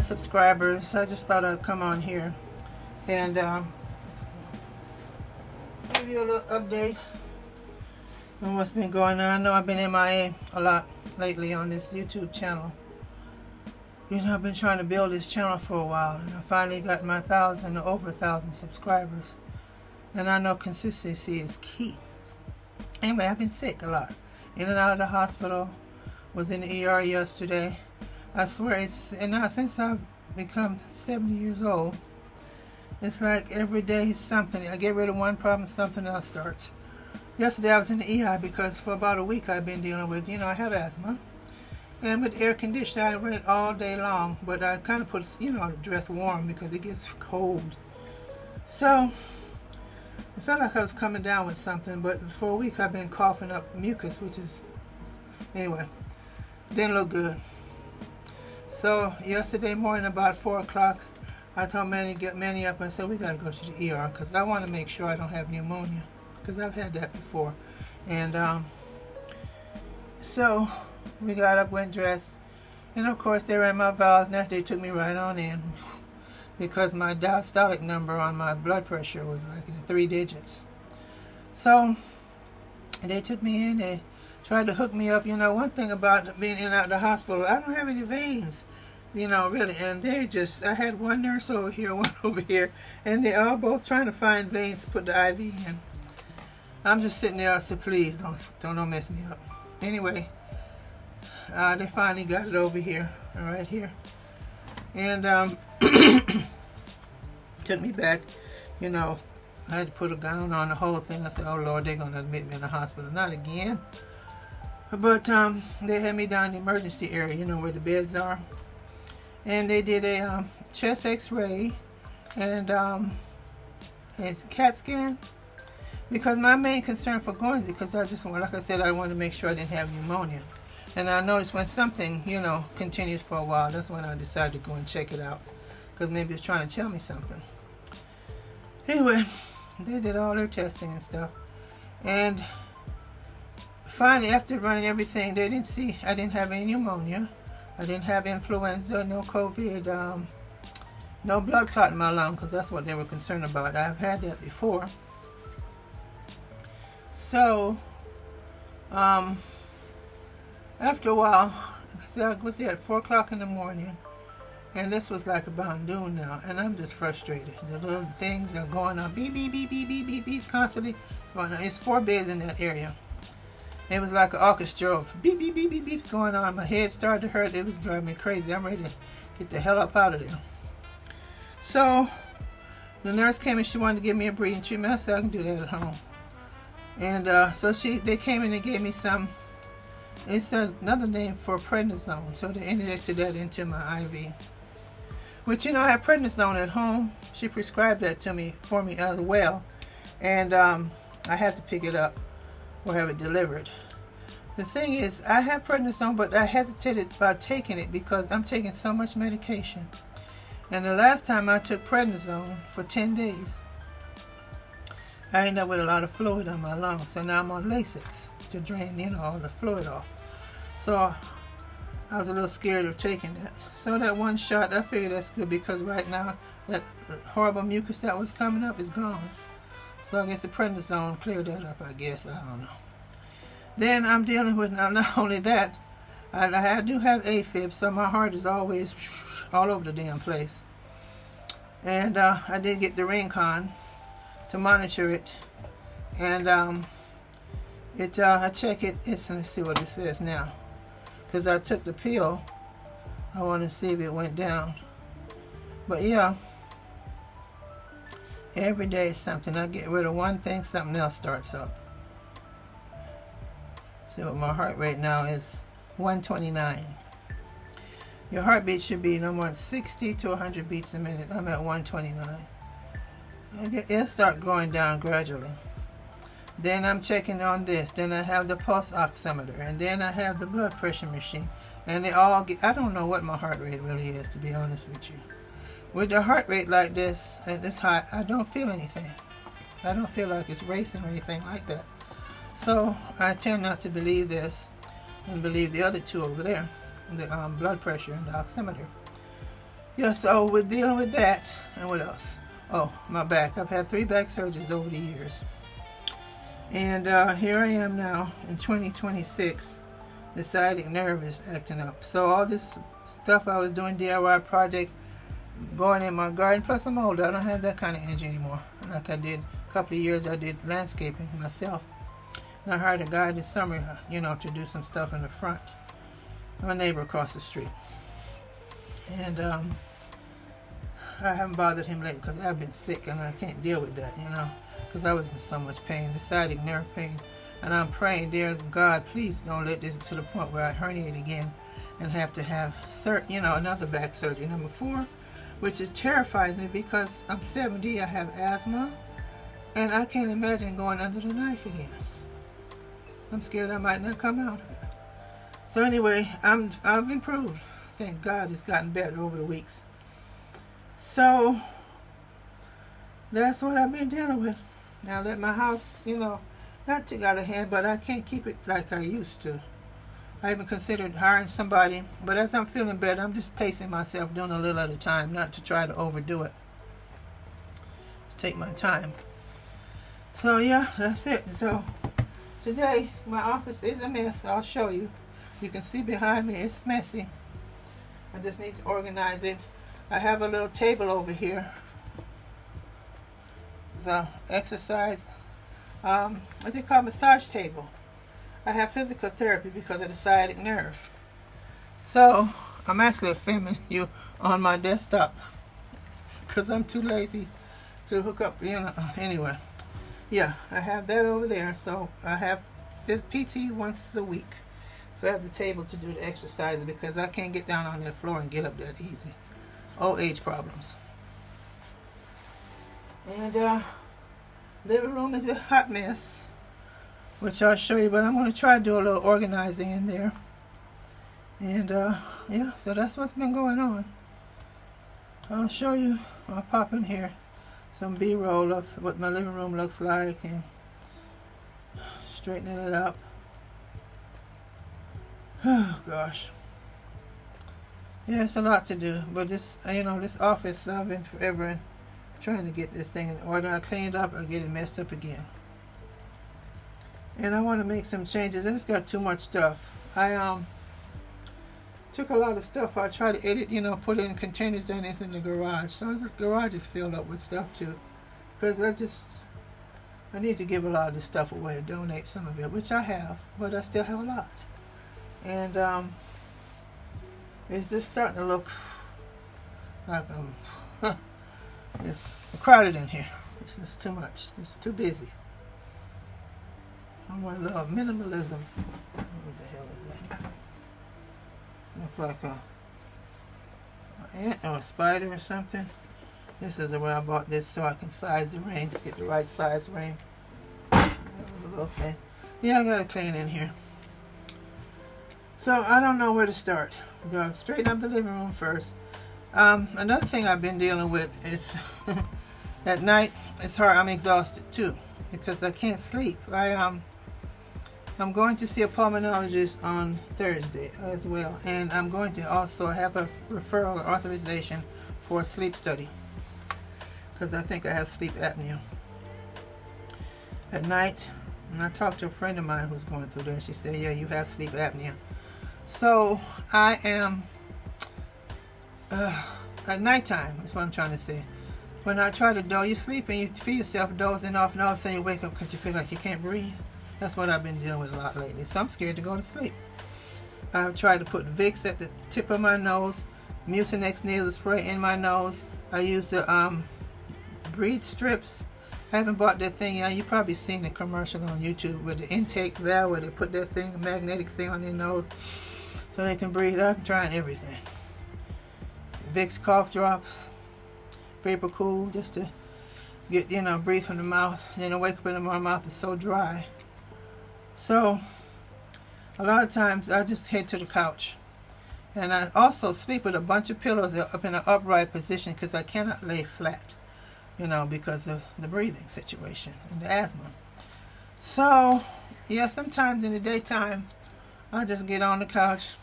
subscribers. I just thought I'd come on here and give you a little update on what's been going on. I know I've been MIA a lot lately on this YouTube channel. You know, I've been trying to build this channel for a while, and I finally got my over 1,000 subscribers. And I know consistency is key. Anyway, I've been sick a lot. In and out of the hospital. Was in the ER yesterday. I swear and now since I've become 70 years old, it's like every day is something. I get rid of one problem, something else starts. Yesterday I was in the ER because for about a week I've been dealing with, I have asthma. And with air conditioning, I run it all day long, but I kind of put, the dress warm because it gets cold. So, I felt like I was coming down with something, but for a week I've been coughing up mucus, which is, anyway, didn't look good. So, yesterday morning about 4 o'clock, I told Manny, get Manny up, I said, we got to go to the ER, because I want to make sure I don't have pneumonia, because I've had that before. And, so, we got up, went dressed, and of course they ran my vials, and they took me right on in, because my diastolic number on my blood pressure was like in the 3 digits. So, they took me in, they tried to hook me up. One thing about being in and out of the hospital, I don't have any veins, really. And I had one nurse over here, one over here, and they all both trying to find veins to put the IV in. I'm just sitting there, I said, please, don't mess me up. Anyway, they finally got it over here, right here. And, took me back, I had to put a gown on, the whole thing. I said, oh Lord, they're going to admit me in the hospital. Not again. But they had me down in the emergency area, where the beds are. And they did a chest x-ray and a CAT scan. Because my main concern for going is because like I said, I wanted to make sure I didn't have pneumonia. And I noticed when something, continues for a while, that's when I decided to go and check it out. Because maybe it's trying to tell me something. Anyway, they did all their testing and stuff. And finally, after running everything, they didn't see I didn't have any pneumonia. I didn't have influenza, no COVID, no blood clot in my lung, because that's what they were concerned about. I've had that before. So, after a while, I was there at 4 o'clock in the morning, and this was like about noon now, and I'm just frustrated. The little things are going on, beep, beep, beep, beep, beep, beep, beep, constantly. It's 4 beds in that area. It was like an orchestra of beep, beep, beep, beep, beeps going on. My head started to hurt. It was driving me crazy. I'm ready to get the hell up out of there. So, the nurse came and she wanted to give me a breathing treatment. I said, I can do that at home. And so they came in and gave me some, it's another name for prednisone. So they injected that into my IV. Which, I have prednisone at home. She prescribed that for me as well. And I had to pick it up or have it delivered. The thing is, I have prednisone, but I hesitated about taking it because I'm taking so much medication. And the last time I took prednisone for 10 days, I ended up with a lot of fluid on my lungs. So now I'm on Lasix to drain, all the fluid off. So I was a little scared of taking that. So that one shot, I figured that's good because right now that horrible mucus that was coming up is gone. So I guess the prednisone cleared that up, I guess. I don't know. Then I'm dealing with, now not only that, I do have AFib, so my heart is always all over the damn place. And I did get the Rincon to monitor it. And I check it. Let's see what it says now. Because I took the pill. I want to see if it went down. But yeah. Every day is something. I get rid of one thing, something else starts up. See what my heart rate now is, 129. Your heartbeat should be no more than 60 to 100 beats a minute. I'm at 129. It'll start going down gradually. Then I'm checking on this. Then I have the pulse oximeter. And then I have the blood pressure machine. And they all get, I don't know what my heart rate really is, to be honest with you. With the heart rate like this, at this high, I don't feel anything. I don't feel like it's racing or anything like that. So I tend not to believe this and believe the other two over there, the blood pressure and the oximeter. Yeah, so we're dealing with that. And what else? Oh, my back. I've had 3 back surgeries over the years. And here I am now in 2026. The sciatic nerve is acting up. So all this stuff I was doing, DIY projects, going in my garden, plus I'm older. I don't have that kind of energy anymore. Like I did a couple of years, I did landscaping myself. And I hired a guy this summer, you know, to do some stuff in the front. My neighbor across the street. And I haven't bothered him lately because I've been sick and I can't deal with that, you know, because I was in so much pain, the sciatic nerve pain. And I'm praying, dear God, please don't let this to the point where I herniate again and have to have, another back surgery. Number 4, which is terrifies me because I'm 70, I have asthma, and I can't imagine going under the knife again. I'm scared I might not come out of it. So anyway, I've improved. Thank God it's gotten better over the weeks. So that's what I've been dealing with. Now let my house, not to out of hand, but I can't keep it like I used to. I even considered hiring somebody, but as I'm feeling better, I'm just pacing myself, doing a little at a time, not to try to overdo it. Just take my time. So yeah, that's it. So today, my office is a mess. I'll show you. You can see behind me, it's messy. I just need to organize it. I have a little table over here. It's an exercise, what they call massage table. I have physical therapy because of the sciatic nerve. So I'm actually filming you on my desktop because I'm too lazy to hook up, anyway. Yeah, I have that over there. So I have PT once a week. So I have the table to do the exercises because I can't get down on that floor and get up that easy. Old age problems. And living room is a hot mess, which I'll show you, but I'm going to try to do a little organizing in there. And yeah, so that's what's been going on. I'll show you. I'll pop in here some B-roll of what my living room looks like and straightening it up. Oh gosh. Yeah, it's a lot to do, but this office, I've been forever trying to get this thing in order. I cleaned up, I get it messed up again. And I want to make some changes. I just got too much stuff. I took a lot of stuff. I tried to edit, put it in containers and it's in the garage. So the garage is filled up with stuff too. Because I need to give a lot of this stuff away, donate some of it, which I have, but I still have a lot. And it's just starting to look like it's crowded in here. It's just too much. It's too busy. I want a little minimalism. What the hell is that? Looks like an ant or a spider or something. This is where I bought this so I can size the rings, get the right size ring. Okay. Yeah, I gotta clean in here. So I don't know where to start. We're going to straighten up the living room first. Another thing I've been dealing with is at night it's hard. I'm exhausted too because I can't sleep. I'm going to see a pulmonologist on Thursday as well, and I'm going to also have a referral authorization for a sleep study because I think I have sleep apnea at night. And I talked to a friend of mine who's going through that. She said, yeah, you have sleep apnea. So I am at nighttime is what I'm trying to say. When I try to doze, you sleep and you feel yourself dozing off, and all of a sudden you wake up because you feel like you can't breathe. That's what I've been dealing with a lot lately. So I'm scared to go to sleep. I've tried to put Vicks at the tip of my nose, Mucinex nasal spray in my nose. I use the breathe strips. I haven't bought that thing yet. You've probably seen the commercial on YouTube with the intake valve where they put that thing, a magnetic thing on their nose so they can breathe. I'm trying everything. Vicks cough drops, Vapor Cool, just to get, breathe from the mouth. Then I wake up and my mouth is so dry. So a lot of times I just head to the couch. And I also sleep with a bunch of pillows up in an upright position because I cannot lay flat, because of the breathing situation and the asthma. So, yeah, sometimes in the daytime, I just get on the couch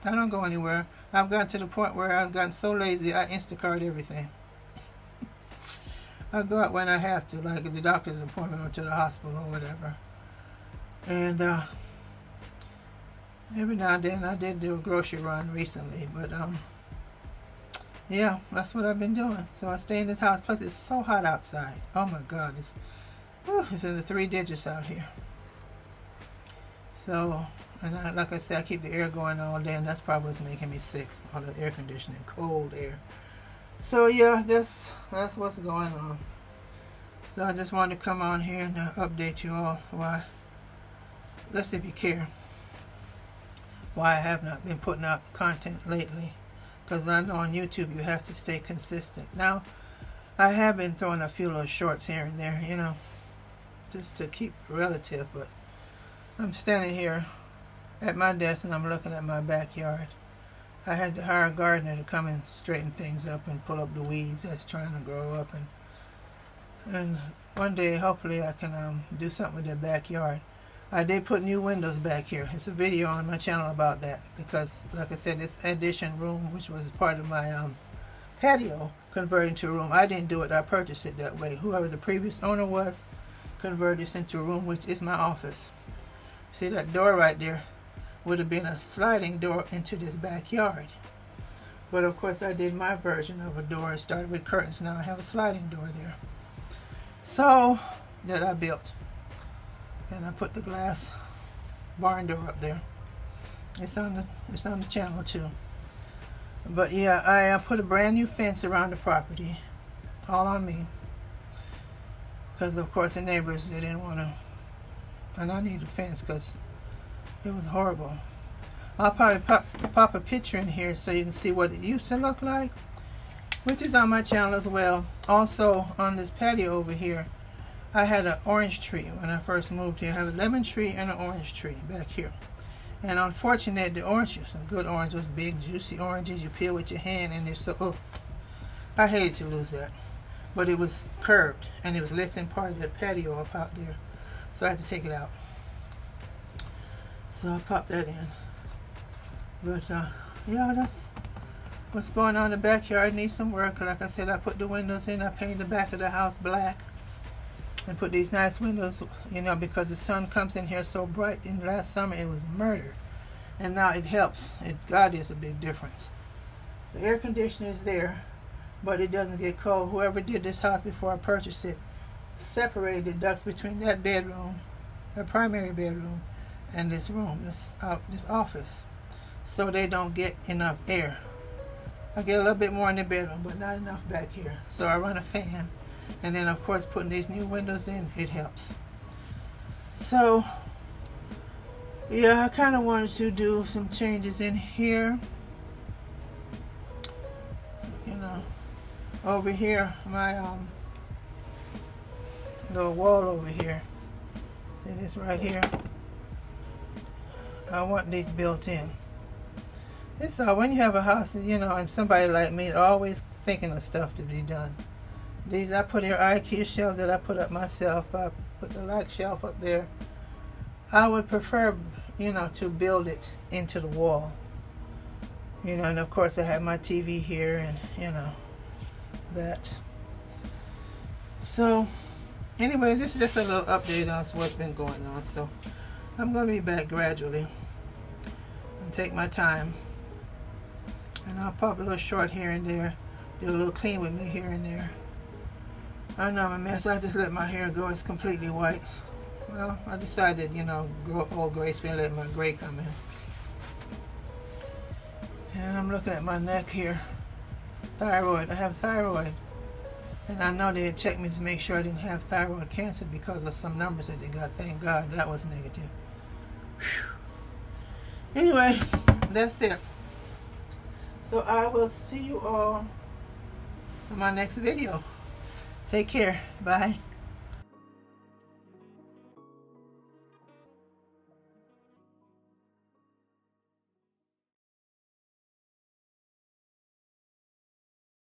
I don't go anywhere. I've gotten to the point where I've gotten so lazy, I Instacart everything. I go out when I have to, like at the doctor's appointment or to the hospital or whatever. And every now and then I did do a grocery run recently, but yeah, that's what I've been doing. So I stay in this house. Plus, it's so hot outside. Oh my God, it's in the 3 digits out here. So, and like I said, I keep the air going all day, and that's probably what's making me sick. All that air conditioning, cold air. So yeah, that's what's going on. So I just wanted to come on here and update you all. Why? Let's see if you care. Why I have not been putting out content lately. Because I know on YouTube you have to stay consistent. Now, I have been throwing a few little shorts here and there, you know, just to keep relative. But I'm standing here at my desk and I'm looking at my backyard. I had to hire a gardener to come and straighten things up and pull up the weeds that's trying to grow up. And one day, hopefully, I can do something with the backyard. I did put new windows back here. It's a video on my channel about that because, like I said, this addition room, which was part of my patio, converted into a room. I didn't do it. I purchased it that way. Whoever the previous owner was converted this into a room, which is my office. See that door right there? Would have been a sliding door into this backyard. But, of course, I did my version of a door. It started with curtains. Now I have a sliding door there. So, that I built. And I put the glass barn door up there. It's on the channel too. But yeah, I put a brand new fence around the property, all on me. Because of course the neighbors, they didn't want to, and I need a fence because it was horrible. I'll probably pop a picture in here so you can see what it used to look like, which is on my channel as well. Also on this patio over here, I had an orange tree when I first moved here. I had a lemon tree and an orange tree back here. And unfortunately, the oranges, some good oranges, big juicy oranges you peel with your hand, and they're so, I hated to lose that. But it was curved, and it was lifting part of the patio up out there. So I had to take it out. So I popped that in. But yeah, that's what's going on in the backyard. Needs some work. Like I said, I put the windows in. I painted the back of the house black. And put these nice windows, you know, because the sun comes in here so bright. In last summer it was murder, and now it helps. God is a big difference. The air conditioner is there, but it doesn't get cold. Whoever did this house before I purchased it separated the ducts between that bedroom, the primary bedroom, and this room, this office, so they don't get enough air. I get a little bit more in the bedroom, but not enough back here. So I run a fan. And then, of course, putting these new windows in, it helps. So, yeah, I kind of wanted to do some changes in here. You know, over here, my little wall over here. See this right here? I want these built in. It's when you have a house, you know, and somebody like me always thinking of stuff to be done. These I put here IKEA shelves that I put up myself. I put the light shelf up there. I would prefer, you know, to build it into the wall. You know, and of course I have my TV here and, you know, that. So, anyway, this is just a little update on what's been going on. So, I'm going to be back gradually and take my time. And I'll pop a little short here and there. Do a little clean with me here and there. I know I'm a mess. I just let my hair go. It's completely white. Well, I decided, you know, grow old gracefully and let my gray come in. And I'm looking at my neck here. Thyroid. I have thyroid. And I know they had checked me to make sure I didn't have thyroid cancer because of some numbers that they got. Thank God that was negative. Whew. Anyway, that's it. So I will see you all in my next video. Take care. Bye.